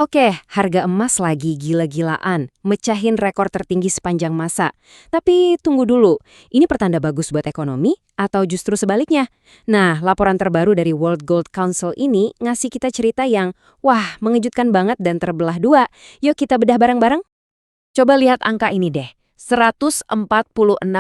Oke, harga emas lagi gila-gilaan, mecahin rekor tertinggi sepanjang masa. Tapi tunggu dulu, ini pertanda bagus buat ekonomi atau justru sebaliknya? Nah, laporan terbaru dari World Gold Council ini ngasih kita cerita yang, wah, mengejutkan banget dan terbelah dua. Yuk kita bedah bareng-bareng. Coba lihat angka ini deh, 146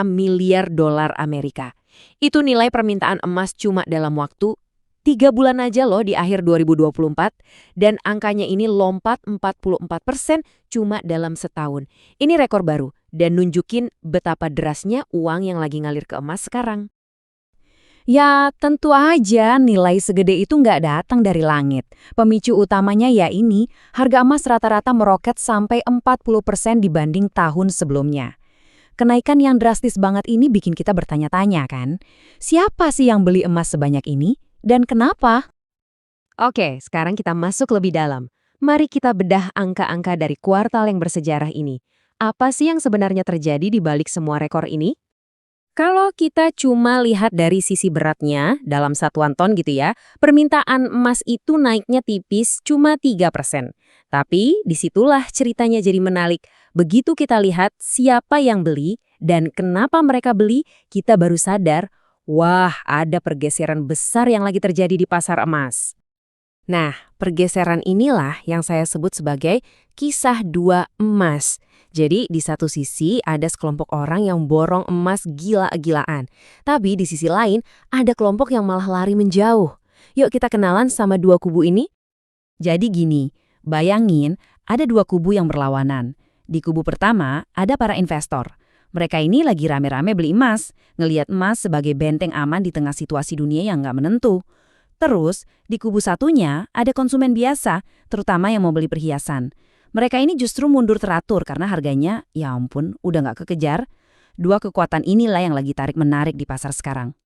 miliar dolar Amerika. Itu nilai permintaan emas cuma dalam waktu 3 bulan aja loh di akhir 2024, dan angkanya ini lompat 44% cuma dalam setahun. Ini rekor baru dan nunjukin betapa derasnya uang yang lagi ngalir ke emas sekarang. Ya, tentu aja nilai segede itu nggak datang dari langit. Pemicu utamanya ya ini, harga emas rata-rata meroket sampai 40% dibanding tahun sebelumnya. Kenaikan yang drastis banget ini bikin kita bertanya-tanya kan, siapa sih yang beli emas sebanyak ini? Dan kenapa? Oke, sekarang kita masuk lebih dalam. Mari kita bedah angka-angka dari kuartal yang bersejarah ini. Apa sih yang sebenarnya terjadi di balik semua rekor ini? Kalau kita cuma lihat dari sisi beratnya, dalam satuan ton gitu ya, permintaan emas itu naiknya tipis cuma 3%. Tapi disitulah ceritanya jadi menarik. Begitu kita lihat siapa yang beli dan kenapa mereka beli, kita baru sadar, wah ada pergeseran besar yang lagi terjadi di pasar emas. Nah, pergeseran inilah yang saya sebut sebagai kisah dua emas. Jadi di satu sisi ada sekelompok orang yang borong emas gila-gilaan. Tapi di sisi lain ada kelompok yang malah lari menjauh. Yuk kita kenalan sama dua kubu ini. Jadi gini, bayangin ada dua kubu yang berlawanan. Di kubu pertama ada para investor. Mereka ini lagi rame-rame beli emas, ngelihat emas sebagai benteng aman di tengah situasi dunia yang nggak menentu. Terus, di kubu satunya ada konsumen biasa, terutama yang mau beli perhiasan. Mereka ini justru mundur teratur karena harganya, ya ampun, udah nggak kekejar. Dua kekuatan inilah yang lagi tarik-menarik di pasar sekarang.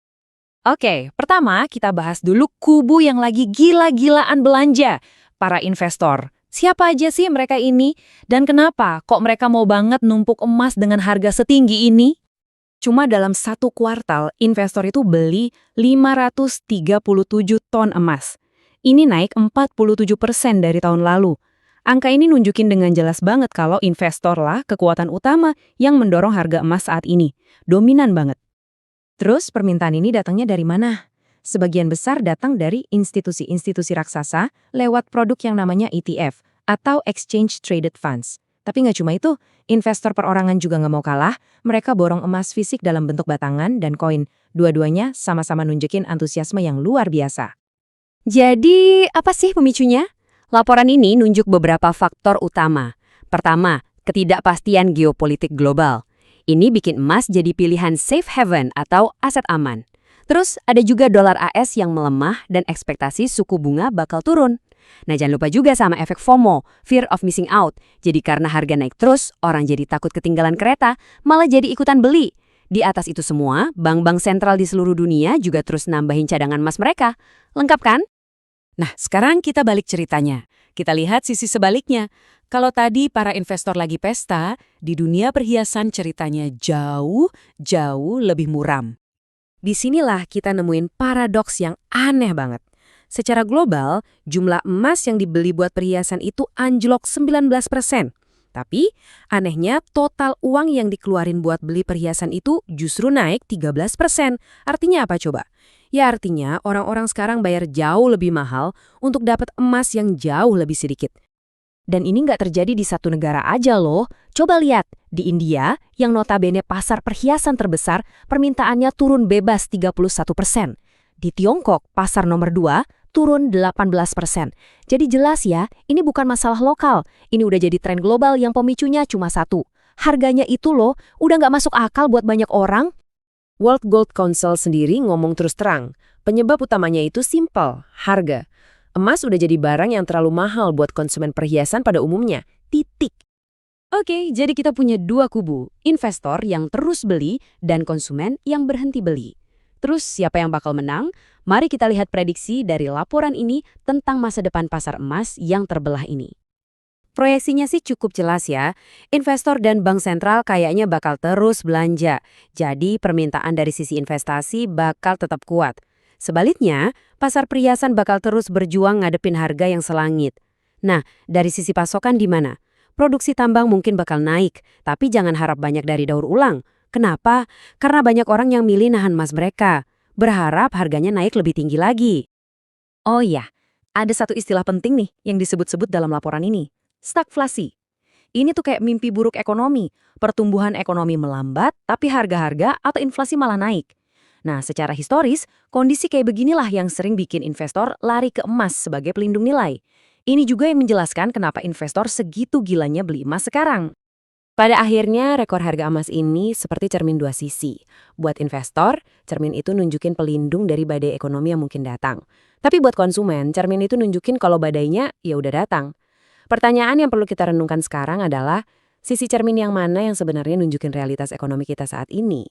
Oke, pertama kita bahas dulu kubu yang lagi gila-gilaan belanja, para investor. Siapa aja sih mereka ini? Dan kenapa kok mereka mau banget numpuk emas dengan harga setinggi ini? Cuma dalam satu kuartal, investor itu beli 537 ton emas. Ini naik 47% dari tahun lalu. Angka ini nunjukin dengan jelas banget kalau investor lah kekuatan utama yang mendorong harga emas saat ini. Dominan banget. Terus permintaan ini datangnya dari mana? Sebagian besar datang dari institusi-institusi raksasa lewat produk yang namanya ETF atau Exchange Traded Funds. Tapi nggak cuma itu, investor perorangan juga nggak mau kalah, mereka borong emas fisik dalam bentuk batangan dan koin. Dua-duanya sama-sama nunjukin antusiasme yang luar biasa. Jadi, apa sih pemicunya? Laporan ini nunjuk beberapa faktor utama. Pertama, ketidakpastian geopolitik global. Ini bikin emas jadi pilihan safe haven atau aset aman. Terus ada juga dolar AS yang melemah dan ekspektasi suku bunga bakal turun. Nah, jangan lupa juga sama efek FOMO, fear of missing out. Jadi karena harga naik terus, orang jadi takut ketinggalan kereta, malah jadi ikutan beli. Di atas itu semua, bank-bank sentral di seluruh dunia juga terus nambahin cadangan emas mereka. Lengkap kan? Nah, sekarang kita balik ceritanya. Kita lihat sisi sebaliknya. Kalau tadi para investor lagi pesta, di dunia perhiasan ceritanya jauh lebih muram. Disinilah kita nemuin paradoks yang aneh banget. Secara global, jumlah emas yang dibeli buat perhiasan itu anjlok 19%. Tapi, anehnya total uang yang dikeluarin buat beli perhiasan itu justru naik 13%. Artinya apa coba? Ya artinya orang-orang sekarang bayar jauh lebih mahal untuk dapat emas yang jauh lebih sedikit. Dan ini nggak terjadi di satu negara aja loh. Coba lihat, di India, yang notabene pasar perhiasan terbesar, permintaannya turun bebas 31%. Di Tiongkok, pasar nomor 2, turun 18%. Jadi jelas ya, ini bukan masalah lokal. Ini udah jadi tren global yang pemicunya cuma satu. Harganya itu loh, udah nggak masuk akal buat banyak orang. World Gold Council sendiri ngomong terus terang, penyebab utamanya itu simpel, harga. Emas udah jadi barang yang terlalu mahal buat konsumen perhiasan pada umumnya. Titik. Oke, jadi kita punya dua kubu, investor yang terus beli dan konsumen yang berhenti beli. Terus siapa yang bakal menang? Mari kita lihat prediksi dari laporan ini tentang masa depan pasar emas yang terbelah ini. Proyeksinya sih cukup jelas ya. Investor dan bank sentral kayaknya bakal terus belanja. Jadi permintaan dari sisi investasi bakal tetap kuat. Sebaliknya, pasar perhiasan bakal terus berjuang ngadepin harga yang selangit. Nah, dari sisi pasokan di mana? Produksi tambang mungkin bakal naik, tapi jangan harap banyak dari daur ulang. Kenapa? Karena banyak orang yang milih nahan emas mereka. Berharap harganya naik lebih tinggi lagi. Oh iya, ada satu istilah penting nih yang disebut-sebut dalam laporan ini. Stagflasi. Ini tuh kayak mimpi buruk ekonomi. Pertumbuhan ekonomi melambat, tapi harga-harga atau inflasi malah naik. Nah, secara historis, kondisi kayak beginilah yang sering bikin investor lari ke emas sebagai pelindung nilai. Ini juga yang menjelaskan kenapa investor segitu gilanya beli emas sekarang. Pada akhirnya, rekor harga emas ini seperti cermin dua sisi. Buat investor, cermin itu nunjukin pelindung dari badai ekonomi yang mungkin datang. Tapi buat konsumen, cermin itu nunjukin kalau badainya ya udah datang. Pertanyaan yang perlu kita renungkan sekarang adalah, sisi cermin yang mana yang sebenarnya nunjukin realitas ekonomi kita saat ini?